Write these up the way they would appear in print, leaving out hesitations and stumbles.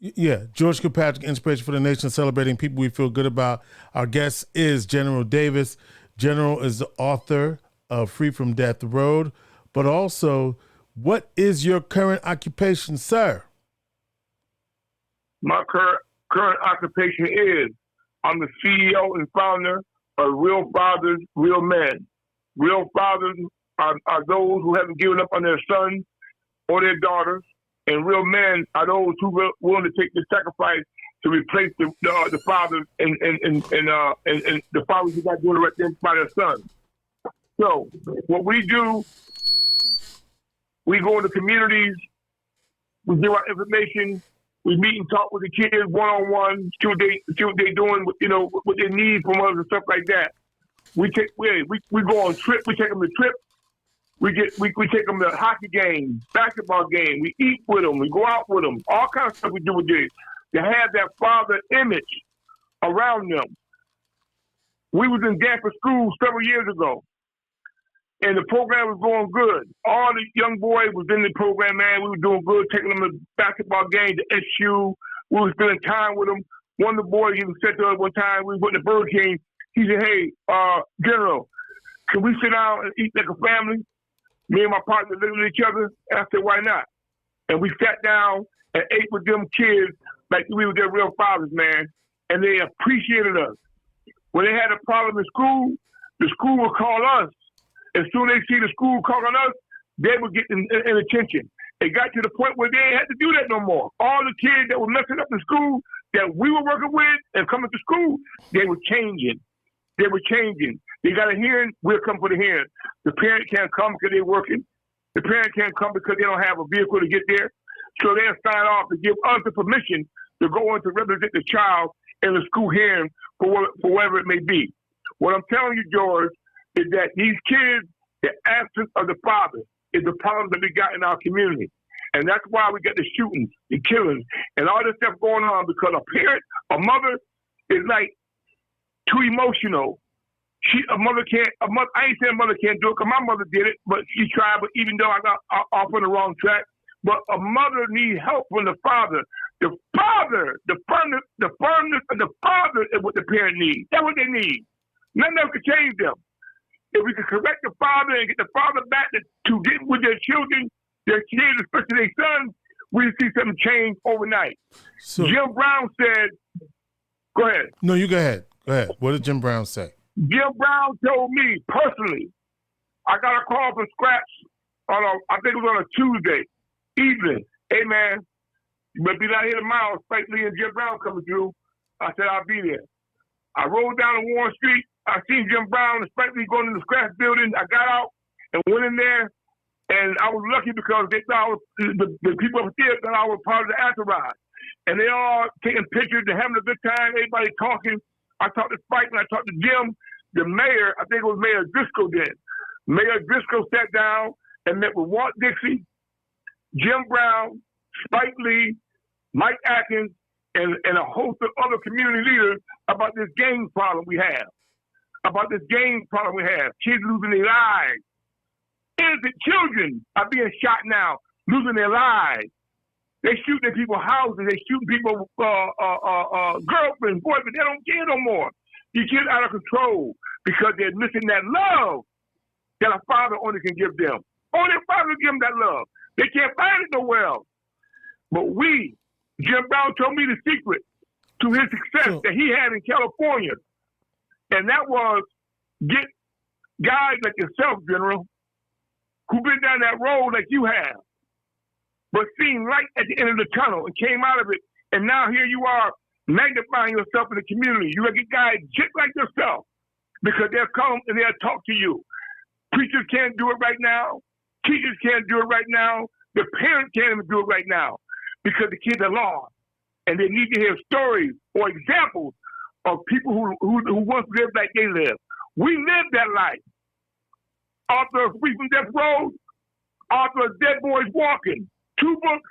Yeah, George Kilpatrick Inspiration for the Nation, celebrating people we feel good about. Our guest is General Davis. General is the author of Free from Death Road, but also, what is your current occupation, sir? My current occupation is I'm the CEO and founder of Real Fathers, Real Men. Real fathers are those who haven't given up on their sons or their daughters, and real men are those who are willing to take the sacrifice to replace the fathers and the fathers who got doing it right there by their sons. So what we do, we go into communities, we give out information, we meet and talk with the kids one-on-one, see what they're doing, what they need from us and stuff like that. We go on trips, we take them to trips. We take them to hockey games, basketball games. We eat with them. We go out with them. All kinds of stuff we do with this to have that father image around them. We was in Danforth School several years ago, and the program was going good. All the young boys was in the program, man. We were doing good, taking them to basketball games, to SU. We was spending time with them. One of the boys even said to us one time, we went to Burger King. He said, "Hey, General, can we sit down and eat like a family?" Me and my partner looked at each other, and I said, "Why not?" And we sat down and ate with them kids like we were their real fathers, man. And they appreciated us. When they had a problem in school, the school would call us. As soon as they see the school calling us, they would get in attention. It got to the point where they ain't had to do that no more. All the kids that were messing up in school that we were working with and coming to school, they were changing. They were changing. They got a hearing, we'll come for the hearing. The parent can't come because they're working. The parent can't come because they don't have a vehicle to get there. So they'll sign off to give us the permission to go in to represent the child in the school hearing for whatever it may be. What I'm telling you, George, is that these kids, the absence of the father is the problem that we got in our community. And that's why we got the shootings, the killings, and all this stuff going on, because a mother is like too emotional. I ain't saying a mother can't do it, because my mother did it, but she tried, but even though I got off on the wrong track, but a mother needs help from the father. The firmness of the father is what the parent needs. That's what they need. Nothing else can change them. If we can correct the father and get the father back to get with their children, their kids, especially their sons, we see something change overnight. So, Jim Brown said, go ahead. No, you go ahead. Go ahead. What did Jim Brown say? Jim Brown told me personally, I got a call from Scratch I think it was on a Tuesday evening. "Hey, man, you better be down here tomorrow. Spike Lee and Jim Brown coming through." I said, "I'll be there." I rode down to Warren Street. I seen Jim Brown and Spike Lee going in the Scratch building. I got out and went in there, and I was lucky because they thought the people up there thought I was part of the entourage. And they all taking pictures and having a good time, everybody talking. I talked to Spike and I talked to Jim. The mayor, I think it was Mayor Driscoll then. Mayor Driscoll sat down and met with Walt Dixie, Jim Brown, Spike Lee, Mike Atkins, and a host of other community leaders about this gang problem we have. Kids losing their lives. Innocent children are being shot now, losing their lives. They shoot at people's houses. They shoot people's girlfriends, boyfriends. They don't care no more. These kids out of control because they're missing that love that a father only can give them. Only a father can give them that love. They can't find it nowhere else. But Jim Brown told me the secret to his success that he had in California. And that was get guys like yourself, General, who've been down that road like you have, but seen light at the end of the tunnel and came out of it. And now here you are magnifying yourself in the community. You're going to get guys just like yourself because they'll come and they'll talk to you. Preachers can't do it right now. Teachers can't do it right now. The parents can't even do it right now because the kids are lost. And they need to hear stories or examples of people who once lived like they lived. We lived that life. Author of Free from Death Road, author of Dead Boys Walking. 2 books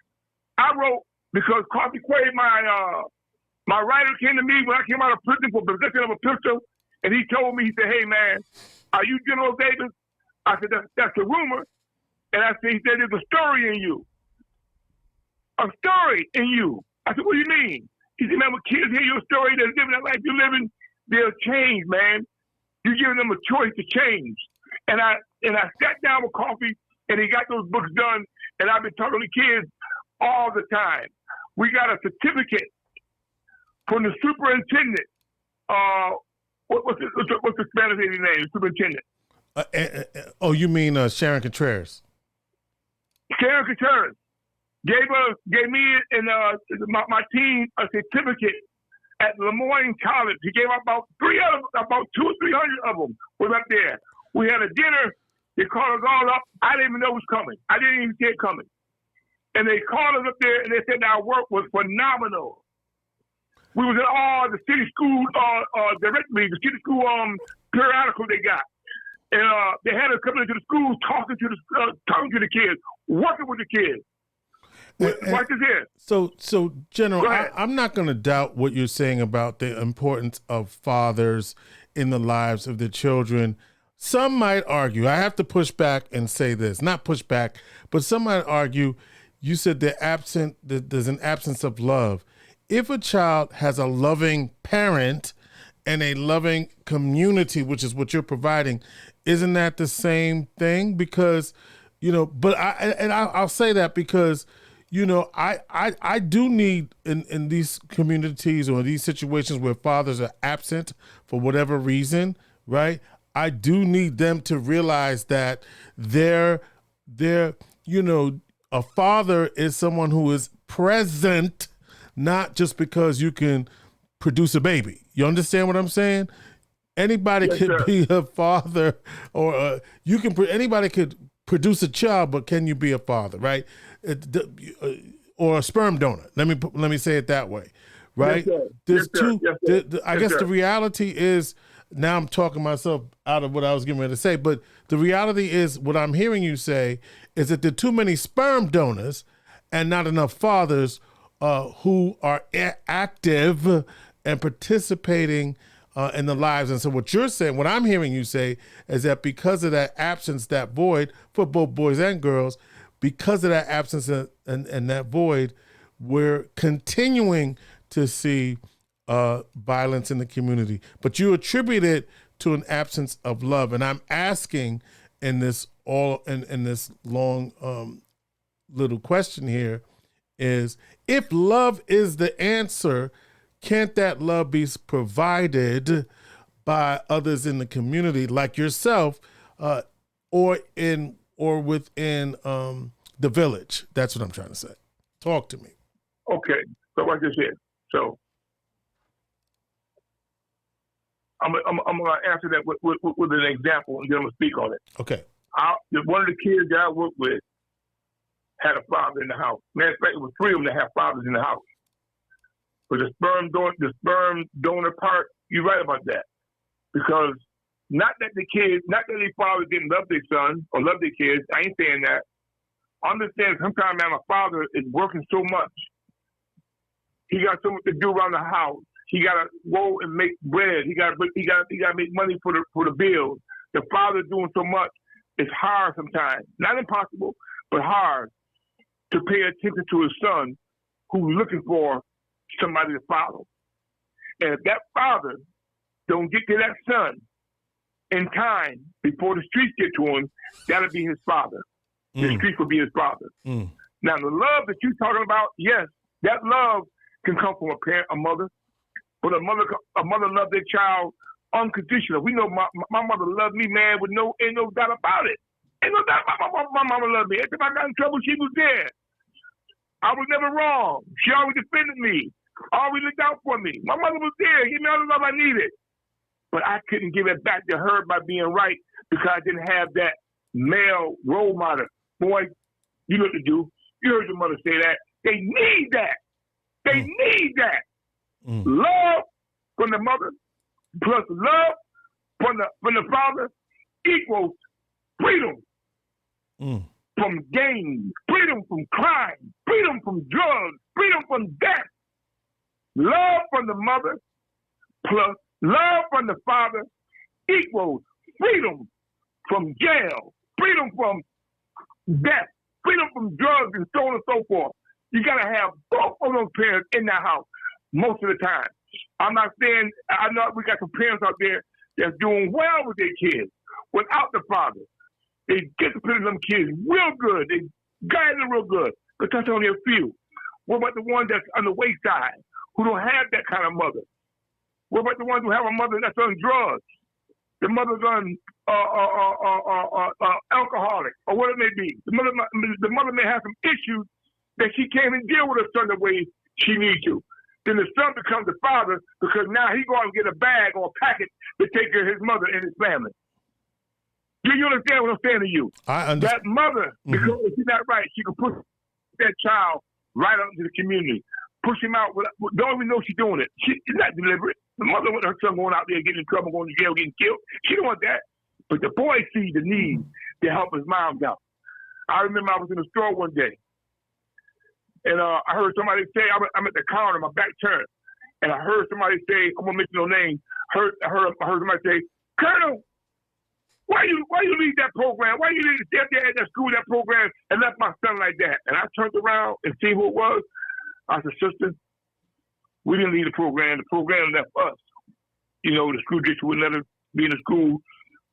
I wrote because Coffee Quay, my writer, came to me when I came out of prison for possession of a pistol, and he told me, he said, "Hey, man, are you General Davis?" I said, that's a rumor. And he said, "There's a story in you. A story in you." I said, what do you mean? He said, man, when kids hear your story, they're living that life you're living, they'll change, man. You're giving them a choice to change. And I sat down with coffee, and he got those books done, and I've been talking to kids all the time. We got a certificate from the superintendent. What's the Spanish lady's name? Superintendent. You mean Sharon Contreras? Sharon Contreras gave me and my team a certificate at Lemoyne College. He gave out about 200 or 300 of them. Was up there. We had a dinner. They called us all up. I didn't even know it was coming. I didn't even see it coming. And they called us up there, and they said our work was phenomenal. We was in all the city school directory, the city school periodical they got. And they had us coming into the schools, talking to the kids, working with the kids. Watch this here. So General, I'm not going to doubt what you're saying about the importance of fathers in the lives of their children. Some might argue, I have to push back and say this, not push back, but some might argue, you said there's an absence of love. If a child has a loving parent and a loving community, which is what you're providing, isn't that the same thing? Because, but I'll say that because, I do need in these communities or these situations where fathers are absent for whatever reason, right? I do need them to realize that they're a father is someone who is present, not just because you can produce a baby. You understand what I'm saying? Anybody could be a father, or anybody could produce a child, but can you be a father, right? Or a sperm donor. Let me say it that way, right? There's two. I guess the reality is, now I'm talking myself out of what I was getting ready to say, but the reality is what I'm hearing you say is that there are too many sperm donors and not enough fathers who are active and participating in the lives. And so what you're saying, what I'm hearing you say is that because of that absence, that void for both boys and girls, because of that absence and that void, we're continuing to see violence in the community. But you attribute it to an absence of love. And I'm asking in this long little question here is, if love is the answer, can't that love be provided by others in the community like yourself, or within the village? That's what I'm trying to say. Talk to me. Okay, so like I said, so I'm going to answer that with an example, and then I'm going to speak on it. Okay. One of the kids that I worked with had a father in the house. Matter of fact, it was 3 of them that had fathers in the house. But the sperm donor part, you're right about that. Because not that their father didn't love their son or love their kids. I ain't saying that. I understand sometimes, man, my father is working so much. He got so much to do around the house. He got to go and make bread. He got to make money for the bills. The father doing so much. It's hard sometimes. Not impossible, but hard to pay attention to his son who's looking for somebody to follow. And if that father don't get to that son in time before the streets get to him, that'll be his father. The streets will be his father. Now, the love that you're talking about, yes, that love can come from a parent, a mother. But a mother loves their child unconditional. We know my mother loved me, man, ain't no doubt about it. Ain't no doubt about my mama loved me. Every time I got in trouble, she was there. I was never wrong. She always defended me. Always looked out for me. My mother was there. Gave me all the love I needed. But I couldn't give it back to her by being right because I didn't have that male role model. Boy, you know what to do. You heard your mother say that. They need that. They need that. Love from the mother plus love from the father equals freedom from gangs, freedom from crime, freedom from drugs, freedom from death. Love from the mother plus love from the father equals freedom from jail, freedom from death, freedom from drugs, and so on and so forth. You got to have both. of those parents in that house most of the time. I'm not saying, I know we got some parents out there that's doing well with their kids without the father. They discipline them kids real good. They guide them real good. But that's only a few. What about the ones that's on the wayside who don't have that kind of mother? What about the ones who have a mother that's on drugs? The mother's on alcoholic or what it may be. The mother may have some issues that she can't even deal with her son the way she needs to. Then the son becomes the father because now he go out and get a bag or a packet to take care of his mother and his family. Do you understand what I'm saying to you? I understand. That mother, because if she's not right, she can push that child right out into the community. Push him out. Don't even know she's doing it. It's not deliberate. The mother with her son going out there getting in trouble, going to jail, getting killed. She don't want that. But the boy sees the need to help his mom out. I remember I was in the store one day, and I heard somebody say, I'm at the counter, my back turned, and I heard somebody say, I'm gonna mention no name. I heard somebody say, Colonel, why you leave that program? Why you stay up there at that school, that program, and left my son like that? And I turned around and see who it was. I said, sister, we didn't leave the program. The program left us. You know, the school district wouldn't let us be in the school.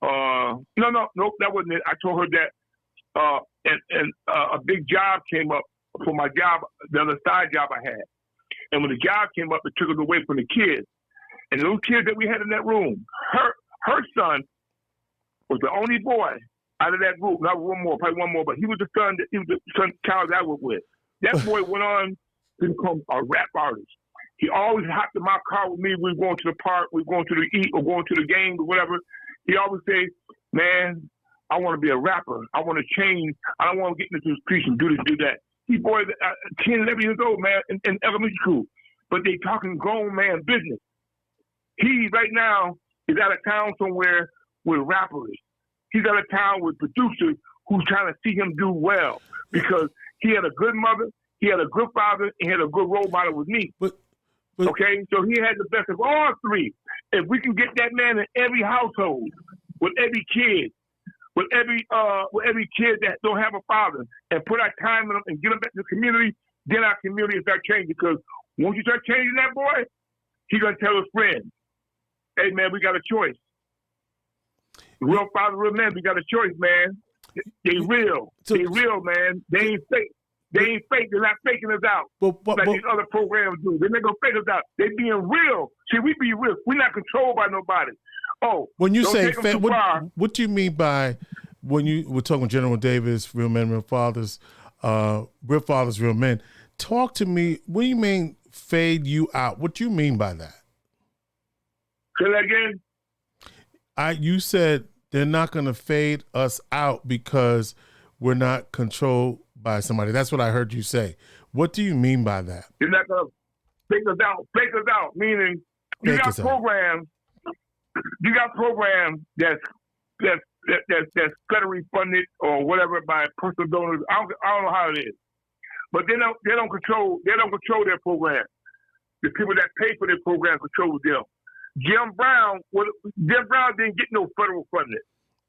No, that wasn't it. I told her that and a big job came up for my job, the other side job I had. And when the job came up, it took us away from the kids. And those kids that we had in that room, her son was the only boy out of that group. Not one more, probably one more, but he was the child I was with. That boy went on to become a rap artist. He always hopped in my car with me. We were going to the park, we were going to the eat, or going to the game, or whatever. He always say, man, I want to be a rapper. I want to change. I don't want to get into the streets and do this, do that. He boy, 10, 11 years old, man, in elementary school. But they talking grown man business. He right now is out of town somewhere with rappers. He's out of town with producers who's trying to see him do well because he had a good mother, he had a good father, and he had a good role model with me. But okay, so he had the best of all three. If we can get that man in every household, with every kid, with every kid that don't have a father, and put our time in them and get them back to the community, then our community will start changing. Because once you start changing that boy, he's gonna tell his friends, "Hey man, we got a choice. Real father, real man, we got a choice, man. They real, man. They ain't fake. They ain't fake. They're not faking us out like these other programs do. They're not gonna fake us out. They being real. See, we be real. We're not controlled by nobody. Oh, when you say fake, what do you mean by when you were talking General Davis, real men, real fathers, real men? Talk to me. What do you mean fade you out? What do you mean by that? Say that again. You said they're not going to fade us out because we're not controlled by somebody. That's what I heard you say. What do you mean by that? You're not going to fake us out. Fake us out, meaning you got programs. You got programs that's federally funded or whatever by personal donors. I don't know how it is, but they don't control their program. The people that pay for their program control them. Jim Brown didn't get no federal funding.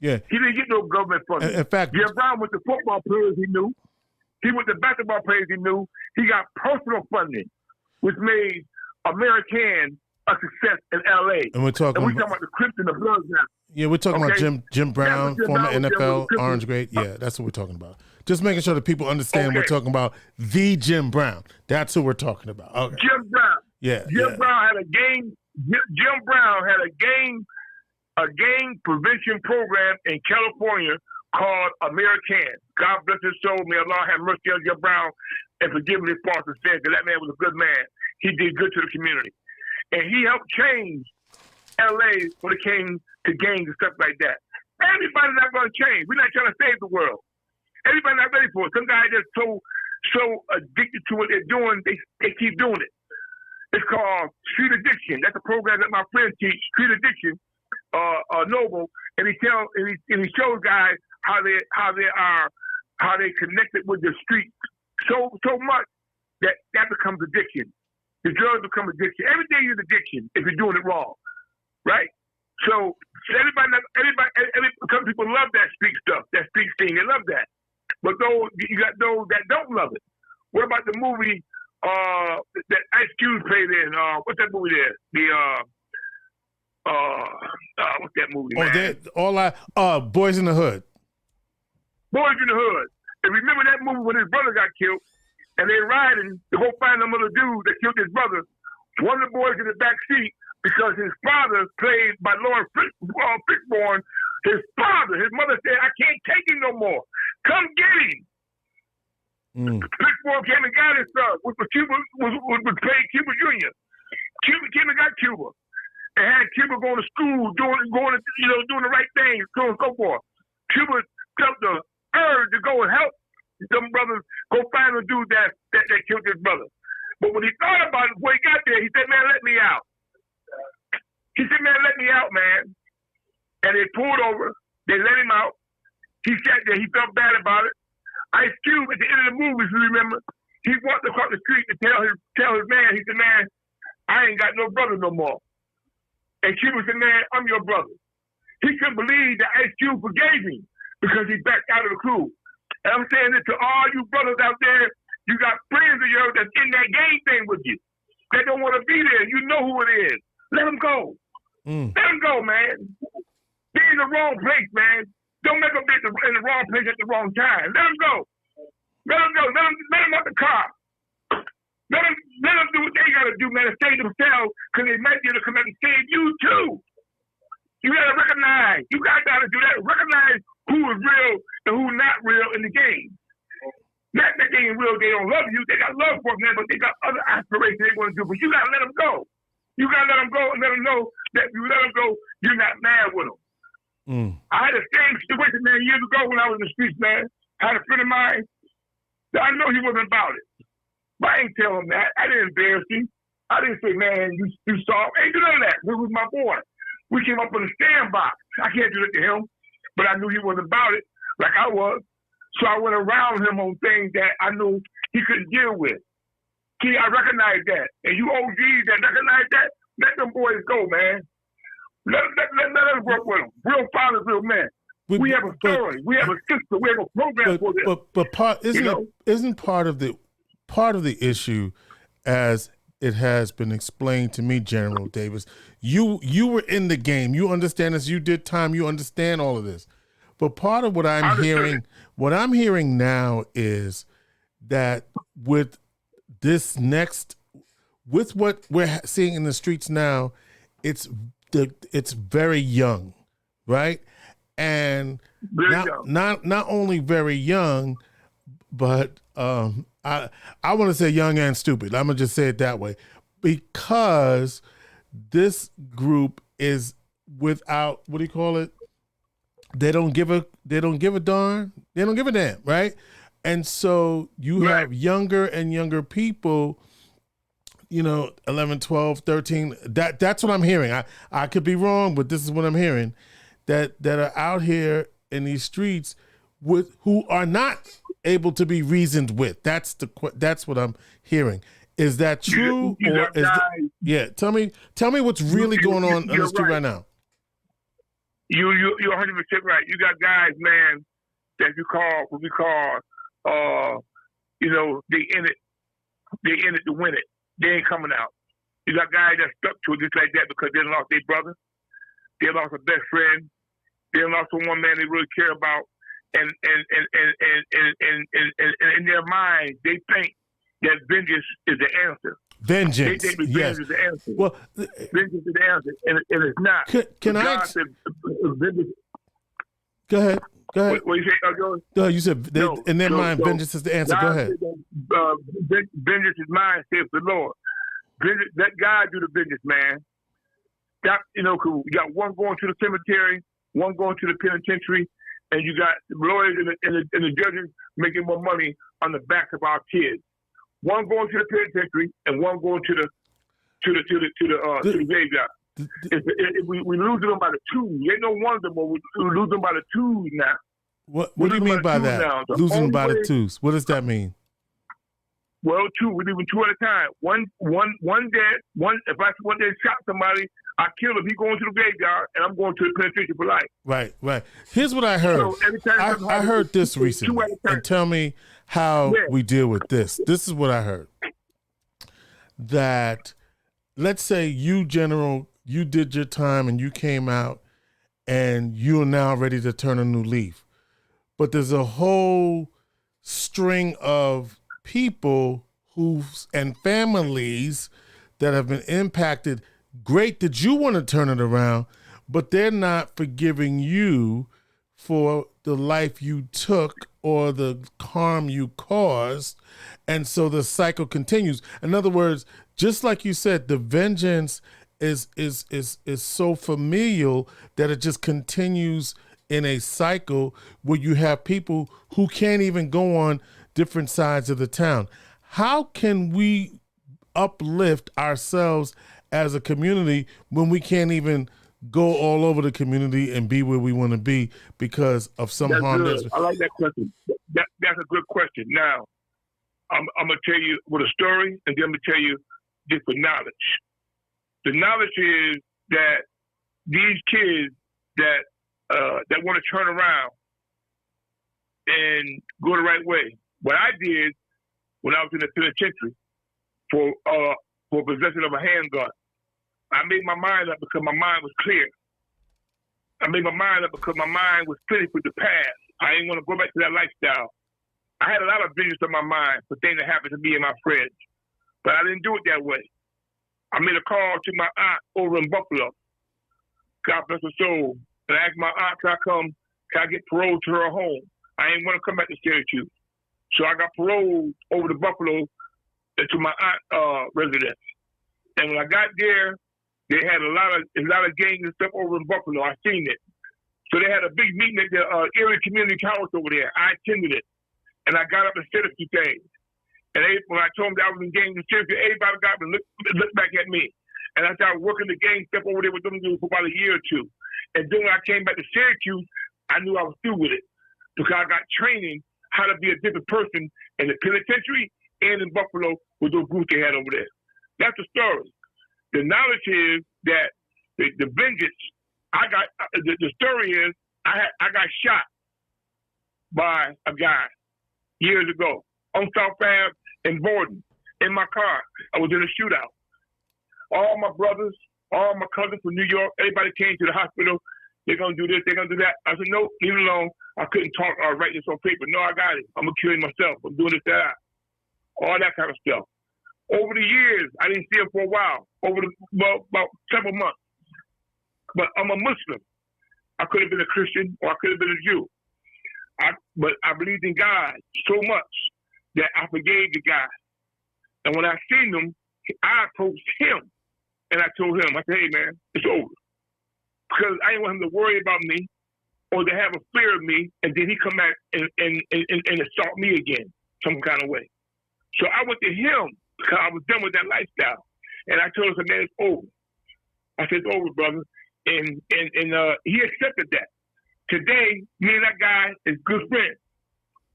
Yeah, he didn't get no government funding. In fact, Jim Brown went to football players he knew. He went to basketball players he knew. He got personal funding, which made American a success in L.A. And we're talking about the Crips and the Bloods now. Yeah, we're talking about Jim Brown, former NFL, Orange Great. Yeah, that's what we're talking about. Just making sure that people understand we're talking about the Jim Brown. That's who we're talking about. Okay. Jim Brown. Yeah. Jim Brown had a game. Jim Brown had a gang prevention program in California called American. God bless his soul. May Allah have mercy on Jim Brown and forgive his faults and sins. Because that man was a good man. He did good to the community. And he helped change L.A. when it came to gangs and stuff like that. Everybody's not going to change. We're not trying to save the world. Everybody's not ready for it. Some guys just so addicted to what they're doing, they keep doing it. It's called Street Addiction. That's a program that my friend teach, Street Addiction, Noble, and he shows guys how they connected with the street so much that becomes addiction. The drugs become addiction. Every day is addiction if you're doing it wrong, right? So some people love that street stuff, that street scene. They love that, but you got those that don't love it. What about the movie that Ice Cube played in. What's that movie there? What's that movie? Boys in the Hood. Boys in the Hood. And remember that movie when his brother got killed, and they're riding to go find them other dude that killed his brother. One of the boys in the back seat because his father, played by Lawrence Fishburne, his mother said, "I can't take him no more. Come get him." Fishburne came and got his son, which was played Cuba Jr. Cuba came and got Cuba, and had Cuba going to school, doing the right thing, so on and so forth. Cuba felt the urge to go and help them brothers go find the dude that killed his brother. But when he thought about it, when he got there, he said, "Man, let me out." He said, "Man, let me out, man." And they pulled over. They let him out. He sat there. He felt bad about it. Ice Cube, at the end of the movie, if you remember, he walked across the street to tell his man, he said, "Man, I ain't got no brother no more." And Cuba said, "Man, I'm your brother." He couldn't believe that Ice Cube forgave him because he backed out of the crew. And I'm saying this to all you brothers out there. You got friends of yours that's in that gang thing with you. They don't want to be there. You know who it is. Let them go. Let them go, man. They're in the wrong place, man. Don't make them be in the wrong place at the wrong time. Let them go. Let them go. Let them out the car. Let them do what they got to do, man, to save themselves, because they might be able to come back and save you, too. You got to recognize. You got to do that. Recognize who is real and who's not real in the game. Not that they ain't real, they don't love you. They got love for them, but they got other aspirations they want to do. But you got to let them go. You got to let them go and let them know that if you let them go, you're not mad with them. I had the same situation, man, years ago when I was in the streets, man. I had a friend of mine that I know he wasn't about it. But I ain't tell him that. I didn't embarrass him. I didn't say, "Man, you saw." I ain't do none of that. He was my boy. We came up in the sandbox. I can't do that to him. But I knew he wasn't about it like I was. So I went around him on things that I knew he couldn't deal with. See, I recognize that. And you OGs that recognize that, let them boys go, man. Let us work with them. Real fathers, real men. We have a story. We have a system. We have a program for this. Isn't part of the issue, as it has been explained to me, General Davis, you were in the game. You understand this. You did time. You understand all of this. But part of what I'm hearing now is that with what we're seeing in the streets now, it's very young, right? And not only very young, but I want to say young and stupid. I'm gonna just say it that way, because this group is without, what do you call it? They don't give a darn. They don't give a damn, right? And so you have younger and younger people, 11, 12, 13. That's what I'm hearing. I could be wrong, but this is what I'm hearing. That are out here in these streets who are not able to be reasoned with. That's what I'm hearing. Is that true? Tell me what's really going on the street right now. You're 100% right. You got guys, man, that what we call, they in it to win it. They ain't coming out. You got guys that stuck to it just like that because they lost their brother, they lost a best friend, they lost someone, man, they really care about, and in their mind they think that vengeance is the answer. Vengeance. They think vengeance is the answer. Well, vengeance is the answer, and it's not. Can I? Go ahead. What you say, George? No, you said in their mind, vengeance is the answer. God, go ahead. Vengeance is mine, says the Lord. Vengeance, let God do the vengeance, man. Stop, you got one going to the cemetery, one going to the penitentiary, and you got the lawyers and the judges making more money on the backs of our kids. One going to the penitentiary and one going to the graveyard. We losing them by the twos. Ain't no wonder, but we lose them by the twos now. What do you mean by that? Losing them by the twos. What does that mean? Well, two. We're leaving two at a time. One dead. One. If I one day shot somebody, I kill him. He going to the graveyard, and I'm going to the penitentiary for life. Right. Here's what I heard. So I heard this recently, and tell me how we deal with this. This is what I heard. that, let's say you, General, you did your time and you came out and you are now ready to turn a new leaf. But there's a whole string of people and families that have been impacted. Great that you want to turn it around, but they're not forgiving you for the life you took or the harm you caused. And so the cycle continues. In other words, just like you said, the vengeance is so familial that it just continues in a cycle where you have people who can't even go on different sides of the town. How can we uplift ourselves as a community when we can't even go all over the community and be where we want to be because of some harm? I like that question. That's a good question. Now, I'm going to tell you with a story, and then I'm going to tell you just the knowledge. The knowledge is that these kids that want to turn around and go the right way. What I did when I was in the penitentiary for possession of a handgun, I made my mind up because my mind was clear. I made my mind up because my mind was finished with the past. I didn't want to go back to that lifestyle. I had a lot of visions in my mind for things that happened to me and my friends, but I didn't do it that way. I made a call to my aunt over in Buffalo. God bless her soul. And I asked my aunt, can I get paroled to her home? I didn't want to come back to Syracuse. So I got paroled over to Buffalo to my aunt's residence. And when I got there, they had a lot of gangs and stuff over in Buffalo. I seen it. So they had a big meeting at the Erie Community College over there. I attended it. And I got up and said a few things. And when I told them that I was in gangs in Syracuse, everybody got up and looked back at me. And I started working the gang stuff over there with them for about a year or two. And then when I came back to Syracuse, I knew I was through with it because I got training how to be a different person in the penitentiary and in Buffalo with those groups they had over there. That's the story. The knowledge is that the vengeance, the story is I got shot by a guy years ago on South Ave in Borden in my car. I was in a shootout. All my brothers, all my cousins from New York, everybody came to the hospital. They're going to do this, they're going to do that. I said, no, leave it alone. I couldn't talk or write this on paper. No, I got it. I'm going to kill him myself. I'm doing this, that. All that kind of stuff. Over the years, I didn't see him for a while, about several months. But I'm a Muslim. I could have been a Christian or I could have been a Jew. But I believed in God so much that I forgave the guy. And when I seen him, I approached him. And I told him, I said, hey, man, it's over. Because I didn't want him to worry about me or to have a fear of me, and then he come back and assault me again some kind of way. So I went to him because I was done with that lifestyle. And I told him, man, it's over. I said, it's over, brother. And he accepted that. Today, me and that guy is good friends.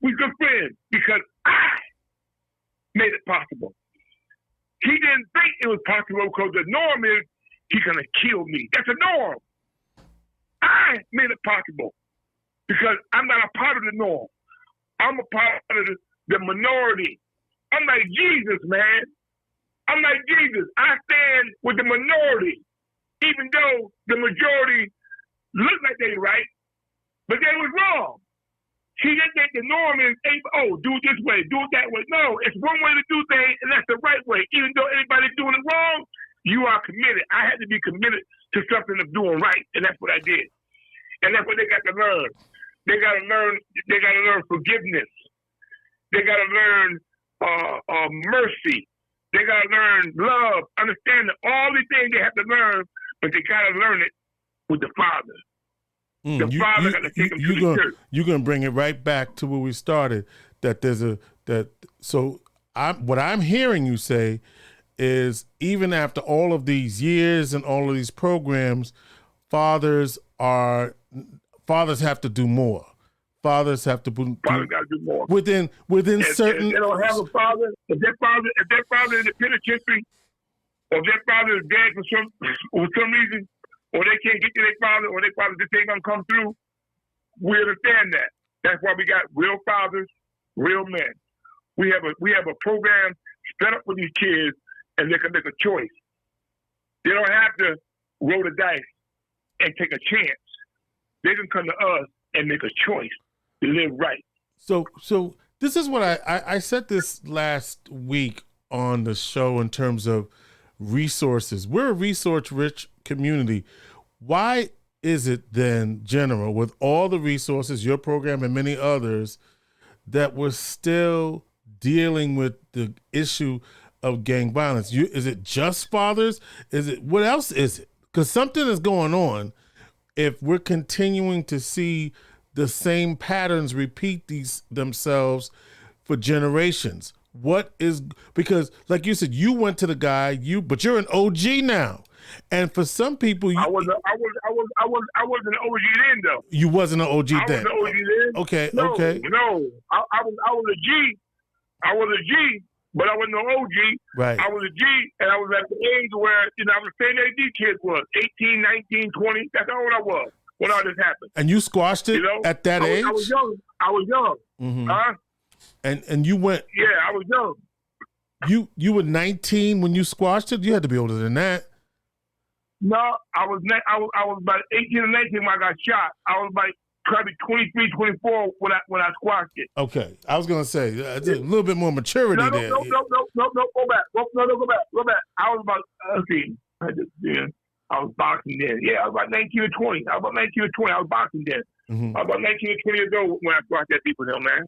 We're good friends because I made it possible. He didn't think it was possible because the norm is he's going to kill me. That's a norm. I made it possible because I'm not a part of the norm. I'm a part of the minority. I'm like Jesus, man. I'm like Jesus. I stand with the minority, even though the majority look like they right, but they was wrong. He didn't think the norm is, do it this way, do it that way. No, it's one way to do things, and that's the right way. Even though everybody's doing it wrong, you are committed. I had to be committed to something of doing right, and that's what I did. And that's what they got to learn. They got to learn forgiveness. They got to learn mercy. They got to learn love, understanding. All these things they have to learn, but they got to learn it with the Father. The Father got to take them to the church. You're going to bring it right back to where we started. What I'm hearing you say is even after all of these years and all of these programs, fathers have to do more. Fathers have to do more within certain. If they don't have a father, if their father in the penitentiary, or if their father is dead for some reason, or they can't get to their father, or their father just ain't gonna come through, we understand that. That's why we got real fathers, real men. We have a program set up for these kids, and they can make a choice. They don't have to roll the dice and take a chance. They can come to us and make a choice to live right. So this is what I said this last week on the show in terms of resources. We're a resource-rich community. Why is it then, General, with all the resources, your program and many others, that we're still dealing with the issue of gang violence? Is it just fathers? What else is it? Because something is going on if we're continuing to see the same patterns repeat themselves for generations. Because like you said, you went to the guy, but you're an OG now. And for some people, I wasn't an OG then, though. You wasn't an OG then. I wasn't an OG then. Okay. No, okay. No, I was a G. I was a G, but I wasn't an OG. Right. I was a G, and I was at the age where I was the same age these kids was, 18, 19, 20. That's how old I was when all this happened. And you squashed it at that age? I was young. Mm-hmm. Huh? And you went. Yeah, I was young. You were 19 when you squashed it? You had to be older than that. No, I was about 18 or 19 when I got shot. I was like probably 23, 24 when I squashed it. Okay, I was gonna say a little bit more maturity there. No, go back. Go back. I was about I was boxing then. Yeah, I was about 19 or 20. I was about boxing then. Mm-hmm. I was about 19 or 20 years old when I squashed that people there, man.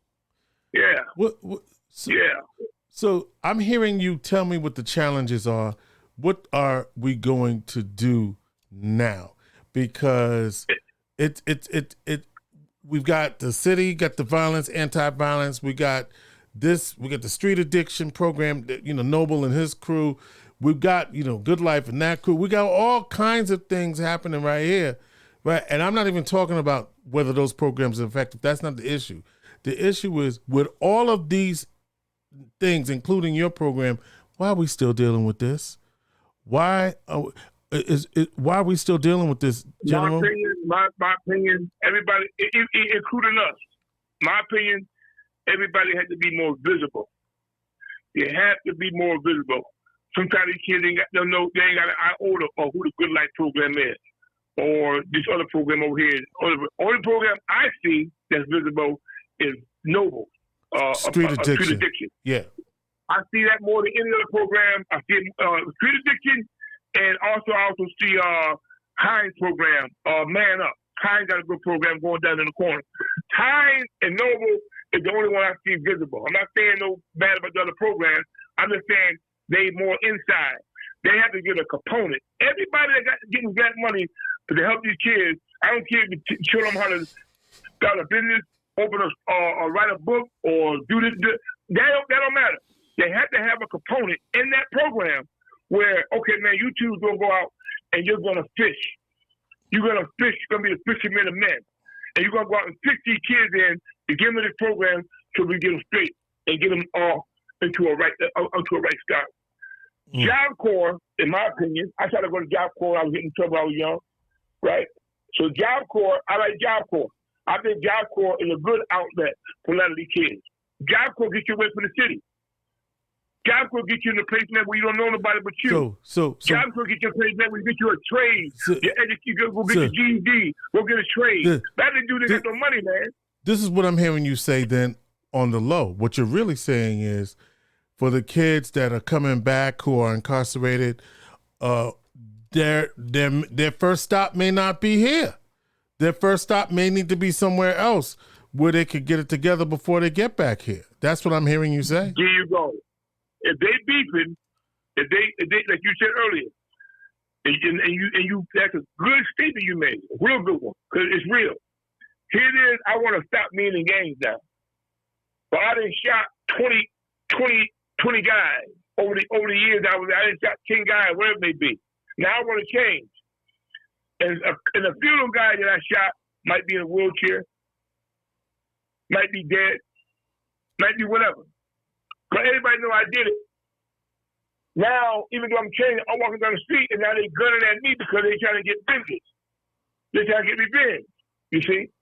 Yeah. So I'm hearing you tell me what the challenges are. What are we going to do now? Because we've got the city, got the violence, anti-violence. We got the street addiction program that, Noble and his crew. We've got, Good Life and that crew. We got all kinds of things happening right here. Right. And I'm not even talking about whether those programs are effective. That's not the issue. The issue is with all of these things, including your program, why are we still dealing with this? Why are we still dealing with this, General? My opinion, everybody, including us, my opinion, everybody has to be more visible. You have to be more visible. Sometimes these kids don't know, they ain't got an iota of who the Good Life program is, or this other program over here. Only program I see that's visible is Noble. Street addiction. Yeah. I see that more than any other program. I see street addiction, and I also see Hines program, Man Up. Hines got a good program going down in the corner. Hines and Noble is the only one I see visible. I'm not saying no bad about the other programs. I'm just saying they more inside. They have to get a component. Everybody that getting that money to help these kids, I don't care if you show them how to start a business, open or write a book, or do this. That don't matter. They have to have a component in that program where, okay, man, you two going to go out and you're going to fish. You're going to fish. You're going to be the fishermen of men. And you're going to go out and fish these kids in to give them this program so we get them straight and get them all into a right start. Job Corps, in my opinion, I tried to go to Job Corps when I was getting in trouble when I was young, right? So Job Corps, I like Job Corps. I think Job Corps is a good outlet for a lot of these kids. Job Corps gets you away from the city. Job Corps get you in a place, man, where you don't know nobody but you. So Job Corps get you in a place, man, where you get you a trade. You go get your GED. Go get a trade. That didn't do this with no money, man. This is what I'm hearing you say then on the low. What you're really saying is for the kids that are coming back who are incarcerated, their first stop may not be here. Their first stop may need to be somewhere else where they could get it together before they get back here. That's what I'm hearing you say. There you go. If they beefing, if they like you said earlier, and you that's a good statement you made, a real good one, because it's real. Here it is. I want to stop me in the games now, but I done shot 20 guys over the years. I done shot 10 guys, whatever it may be. Now I want to change, and a few of them guys that I shot might be in a wheelchair, might be dead, might be whatever. But everybody know I did it. Now, even though I'm changing, I'm walking down the street, and now they gunning at me because they trying to get vengeance. They trying to get revenge, you see?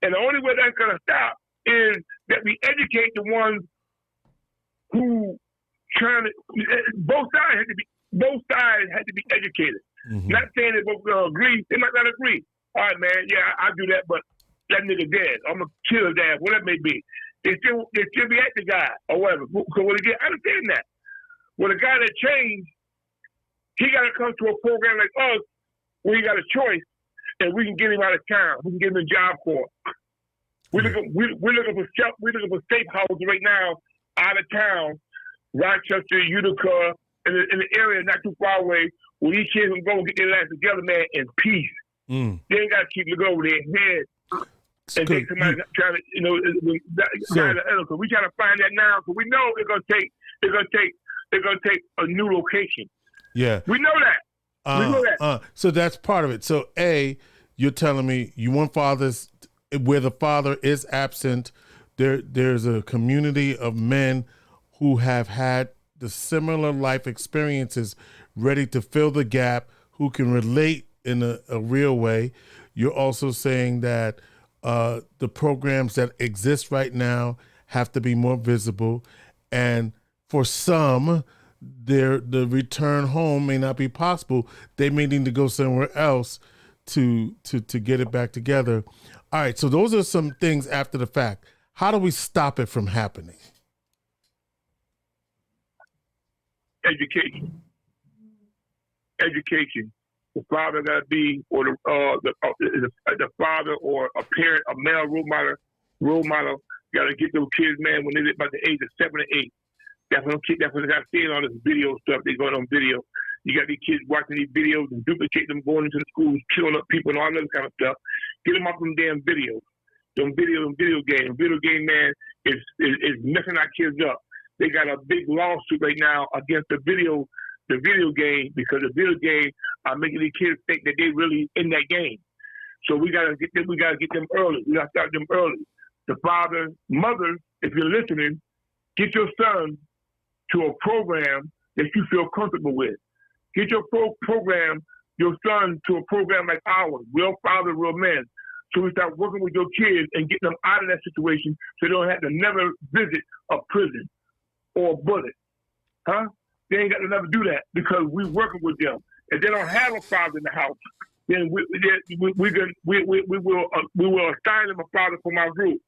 And the only way that's going to stop is that we educate the ones who trying to both sides had to be educated. Mm-hmm. Not saying that both agree. They might not agree. All right, man. Yeah, I do that, but that nigga dead. I'm gonna kill his ass. Whatever it may be. They still be at the guy or whatever. So when I understand that. When a guy that changed, he got to come to a program like us where he got a choice, and we can get him out of town. We can get him a job for him. We're looking for safe houses right now out of town, Rochester, Utica, in the area not too far away, where these kids can go and get their lives together, man, in peace. They ain't got to keep looking over their head. And take somebody trying to, so we trying to find that now because we know it's gonna take a new location. Yeah, we know that. We know that. So that's part of it. So you're telling me you want fathers where the father is absent. There's a community of men who have had the similar life experiences, ready to fill the gap, who can relate in a real way. You're also saying that the programs that exist right now have to be more visible, and for some, the return home may not be possible. They may need to go somewhere else to get it back together. All right, so those are some things after the fact. How do we stop it from happening? Education. The father got to be, or the father or a parent, a male role model, got to get those kids, man, when they're about the age of 7 or 8. That's what I got seeing all this video stuff. They going on video. You got these kids watching these videos and duplicate them, going into the schools, killing up people and all that kind of stuff. Get them off them damn videos. Them video games. Video game, man, is messing our kids up. They got a big lawsuit right now against the video game because the video game are making these kids think that they really in that game. So we gotta get them. We gotta get them early. We gotta start them early. The father, mother, if you're listening, get your son to a program that you feel comfortable with. Get your your son to a program like ours, Real Father, Real Men. So we start working with your kids and getting them out of that situation so they don't have to never visit a prison or a bullet. They ain't got to never do that because we're working with them. If they don't have a father in the house, then we will assign them a father from our group.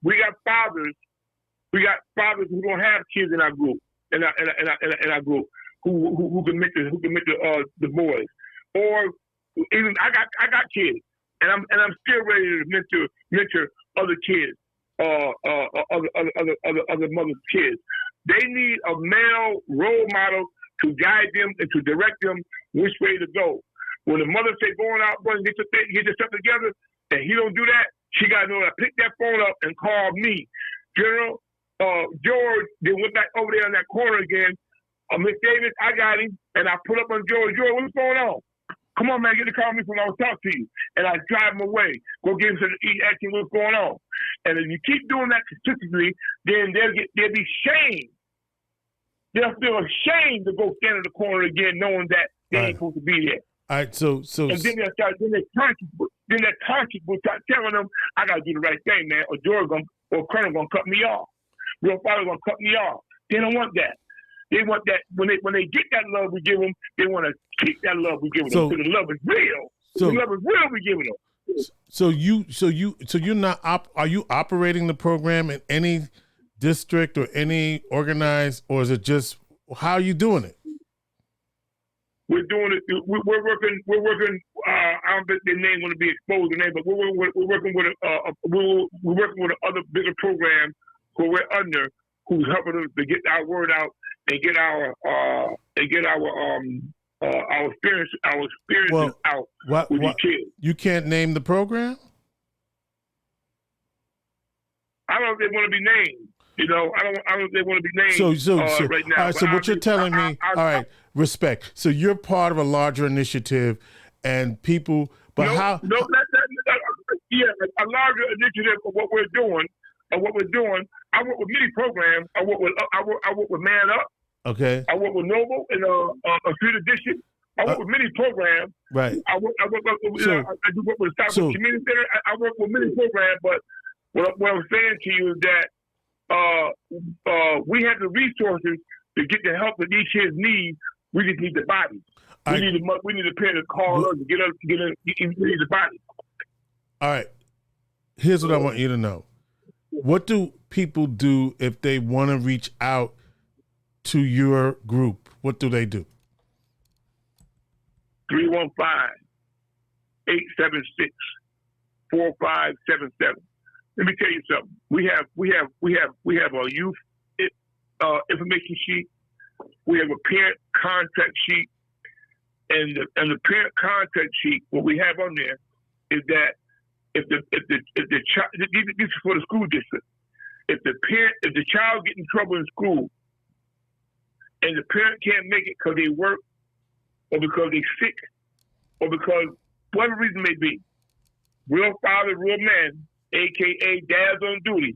We got fathers who don't have kids in our group, in our group, who can mentor the boys. Or even I got kids, and I'm still ready to mentor other kids, other mothers' kids. They need a male role model to guide them and to direct them which way to go. When the mother say going out, boy, get yourself together, and he don't do that, she got to know to pick that phone up and call me. General George, they went back over there in that corner again. Miss Davis, I got him, and I put up on George. George, what's going on? Come on, man, get to call me when I was talking to you. And I drive him away. Go get him to eat, ask him what's going on. And if you keep doing that consistently, then they'll be shamed. They'll feel ashamed to go stand in the corner again, knowing that they ain't supposed to be there. All right, so and then that conscience will start telling them, I gotta do the right thing, man, or George or Colonel gonna cut me off. Real Father gonna cut me off. They don't want that. They want that when they get that love we give them, they want to keep that love we give them. So the love is real. The love is real we giving them. So you're not are you operating the program in any district or any organized, or is it just how are you doing it? We're doing it. We're working. I don't think their name going to be exposed. Name, but we're working with other bigger programs who we're under, who's helping us to get our word out and get our experience out with these kids. You can't name the program? I don't know if they want to be named. I don't know if they want to be named so right now. All right, so what you're telling me, all right, respect. So you're part of a larger initiative and people, but how? No, a larger initiative of what we're doing. I work with many programs. I work with Man Up. Okay. I work with Noble in a Street Edition. I work with many programs. Right. I do work with the South Community Center. I work with many programs, but what I'm saying to you is that we have the resources to get the help that these kids need, we just need the body. We need the parents to call us to get the body. All right. Here's what I want you to know. What do people do if they want to reach out to your group? What do they do? 315-876-4577. Let me tell you something. We have a youth information sheet. We have a parent contact sheet, and the parent contact sheet. What we have on there is that if the child, this is for the school district. If the child gets in trouble in school, and the parent can't make it because they work, or because they're sick, or because whatever reason may be, real father, real man, aka dads on duty,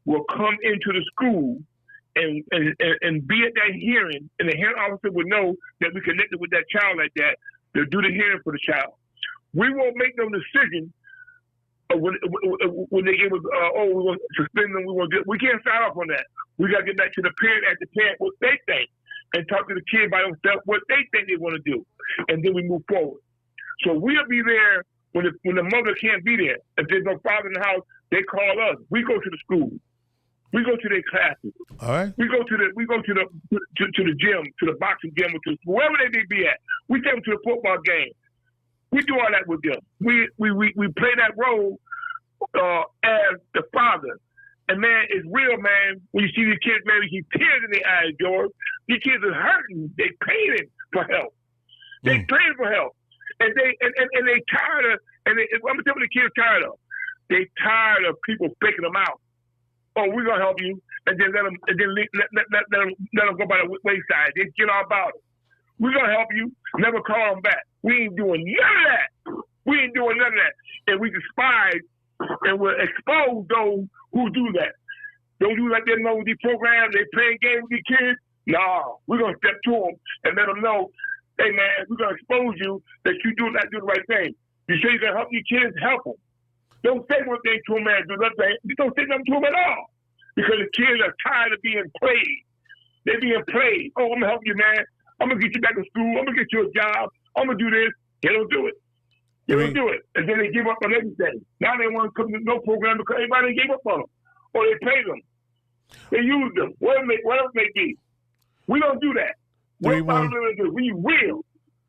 will come into the school and be at that hearing, and the hearing officer would know that we connected with that child like that. They'll do the hearing for the child. We won't make no decision when they give us, we want to suspend them. We can't sign off on that. We got to get back to the parent at the parent what they think, and talk to the kid by themselves what they think they want to do, and then we move forward. So we'll be there when the mother can't be there. If there's no father in the house, they call us. We go to the school. We go to their classes. All right. We go to the gym, to the boxing gym, or to wherever they may be at. We take them to the football game. We do all that with them. We play that role as the father. And man, it's real, man. When you see these kids, man, you see tears in their eyes, George. These kids are hurting. They paying for help. They paying for help, and they tired of. And I'm gonna tell you what the kids tired of. They tired of people faking them out. Oh, we're gonna help you, and then let them go by the wayside. They get all about it. We're gonna help you. Never call them back. We ain't doing none of that. And we despise and will expose those who do that. Don't do like they know with these programs. They playing games with these kids. No, we're gonna step to them and let them know, hey man, we're gonna expose you that you do not do the right thing. You say you're gonna help these kids, help them. Don't say one thing to them, man. Do nothing. You don't say nothing to them at all. Because the kids are tired of being played. They're being played. Oh, I'm going to help you, man. I'm going to get you back to school. I'm going to get you a job. I'm going to do this. They don't do it. They don't do it. And then they give up on everything. Now they want to come to no program because everybody gave up on them. Or they pay them. They use them. Whatever it may be. We don't do that. What fathers do? We real.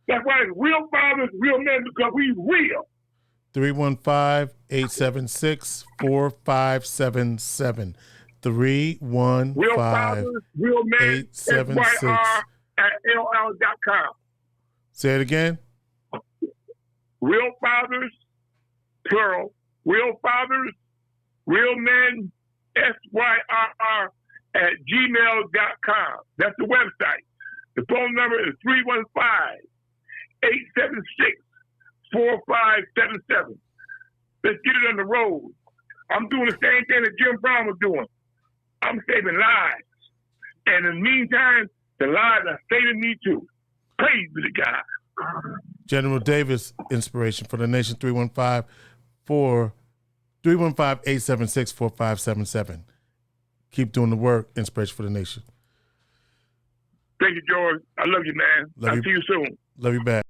That's why it's real fathers, real men, because we real. 315-876-4577. 315 Real fathers, real men, 876 SYR@AOL.com. Say it again. Real fathers, plural. Real fathers, real men, SYR@gmail.com. That's the website. The phone number is 315-876-4577. Let's get it on the road. I'm doing the same thing that Jim Brown was doing. I'm saving lives. And in the meantime, the lives are saving me too. Praise be to God. General Davis, Inspiration for the Nation, 315-876-4577. Keep doing the work, Inspiration for the Nation. Thank you, George. I love you, man. I'll see you soon. Love you back.